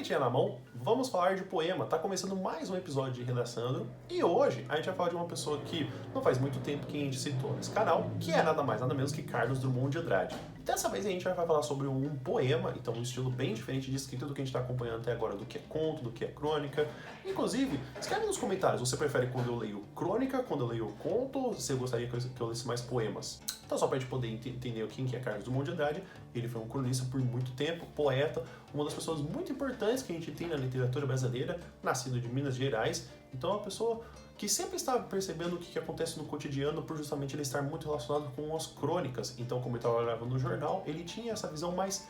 Canetinha na mão, vamos falar de poema. Tá começando mais um episódio de Redaçando e hoje a gente vai falar de uma pessoa que não faz muito tempo que a gente citou nesse canal, que é nada mais nada menos que Carlos Drummond de Andrade. Dessa vez a gente vai falar sobre um poema, então um estilo bem diferente de escrita do que a gente está acompanhando até agora, do que é conto, do que é crônica. Inclusive, escreve nos comentários, você prefere quando eu leio crônica, quando eu leio conto, ou você gostaria que eu lesse mais poemas? Então só para a gente poder entender quem que é Carlos Drummond de Andrade, ele foi um cronista por muito tempo, poeta, uma das pessoas muito importantes que a gente tem na literatura brasileira, nascido de Minas Gerais, então é uma pessoa que sempre está percebendo o que acontece no cotidiano por justamente ele estar muito relacionado com as crônicas. Então, como ele trabalhava no jornal, ele tinha essa visão mais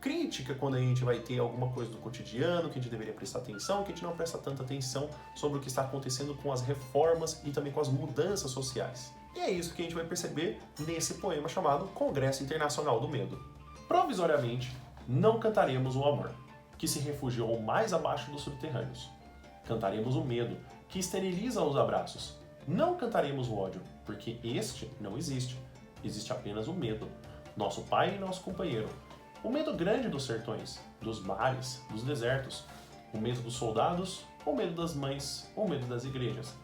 crítica quando a gente vai ter alguma coisa do cotidiano que a gente deveria prestar atenção, que a gente não presta tanta atenção sobre o que está acontecendo com as reformas e também com as mudanças sociais. E é isso que a gente vai perceber nesse poema chamado Congresso Internacional do Medo. Provisoriamente, não cantaremos o amor, que se refugiou mais abaixo dos subterrâneos. Cantaremos o medo, que esteriliza os abraços. Não cantaremos o ódio, porque este não existe. Existe apenas o medo, nosso pai e nosso companheiro. O medo grande dos sertões, dos mares, dos desertos. O medo dos soldados, o medo das mães, o medo das igrejas.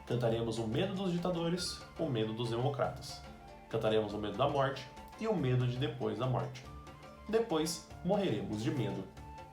Cantaremos o medo dos ditadores, o medo dos democratas. Cantaremos o medo da morte e o medo de depois da morte. Depois morreremos de medo,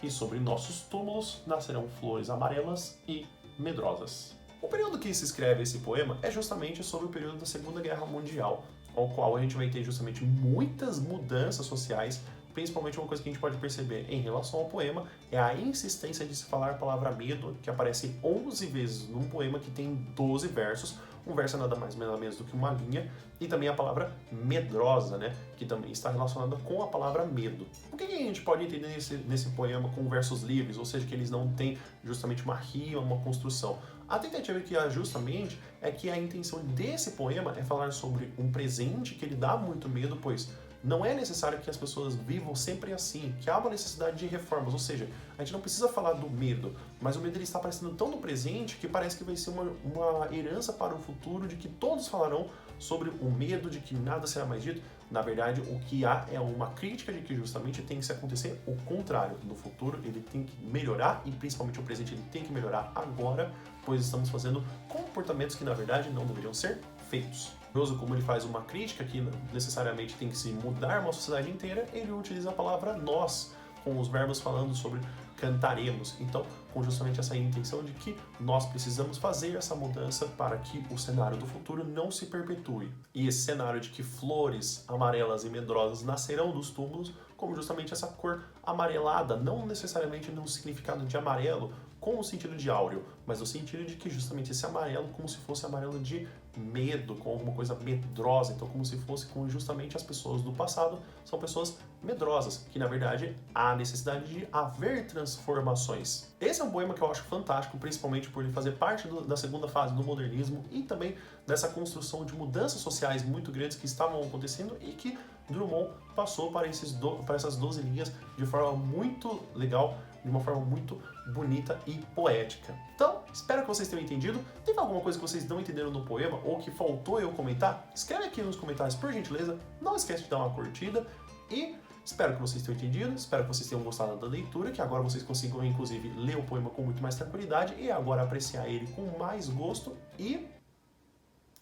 e sobre nossos túmulos nascerão flores amarelas e medrosas. O período que se escreve esse poema é justamente sobre o período da Segunda Guerra Mundial, ao qual a gente vai ter justamente muitas mudanças sociais. Principalmente uma coisa que a gente pode perceber em relação ao poema é a insistência de se falar a palavra medo, que aparece 11 vezes num poema que tem 12 versos. Um verso é nada mais nada menos do que uma linha, e também a palavra medrosa, né, que também está relacionada com a palavra medo. O que a gente pode entender nesse poema com versos livres, ou seja, que eles não têm justamente uma rima, uma construção? A tentativa que há justamente é que a intenção desse poema é falar sobre um presente que ele dá muito medo, pois não é necessário que as pessoas vivam sempre assim, que há uma necessidade de reformas, ou seja, a gente não precisa falar do medo, mas o medo ele está aparecendo tão no presente que parece que vai ser uma herança para o futuro de que todos falarão sobre o medo, de que nada será mais dito. Na verdade, o que há é uma crítica de que justamente tem que se acontecer o contrário. No futuro ele tem que melhorar e principalmente o presente ele tem que melhorar agora, pois estamos fazendo comportamentos que na verdade não deveriam ser feitos. Como ele faz uma crítica que necessariamente tem que se mudar uma sociedade inteira, ele utiliza a palavra nós, com os verbos falando sobre cantaremos. Então, com justamente essa intenção de que nós precisamos fazer essa mudança para que o cenário do futuro não se perpetue. E esse cenário de que flores amarelas e medrosas nascerão dos túmulos, como justamente essa cor amarelada, não necessariamente no significado de amarelo, com o sentido de áureo, mas no sentido de que justamente esse amarelo como se fosse amarelo de medo, com alguma coisa medrosa, então como se fosse com justamente as pessoas do passado são pessoas medrosas, que na verdade há necessidade de haver transformações. Esse é um poema que eu acho fantástico, principalmente por ele fazer parte da segunda fase do modernismo e também dessa construção de mudanças sociais muito grandes que estavam acontecendo e que Drummond passou para essas 12 linhas de forma muito legal, de uma forma muito bonita e poética. Então, espero que vocês tenham entendido. Teve alguma coisa que vocês não entenderam no poema ou que faltou eu comentar? Escreve aqui nos comentários, por gentileza. Não esquece de dar uma curtida e espero que vocês tenham entendido, espero que vocês tenham gostado da leitura, que agora vocês consigam, inclusive, ler o poema com muito mais tranquilidade e agora apreciar ele com mais gosto. E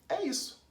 é isso.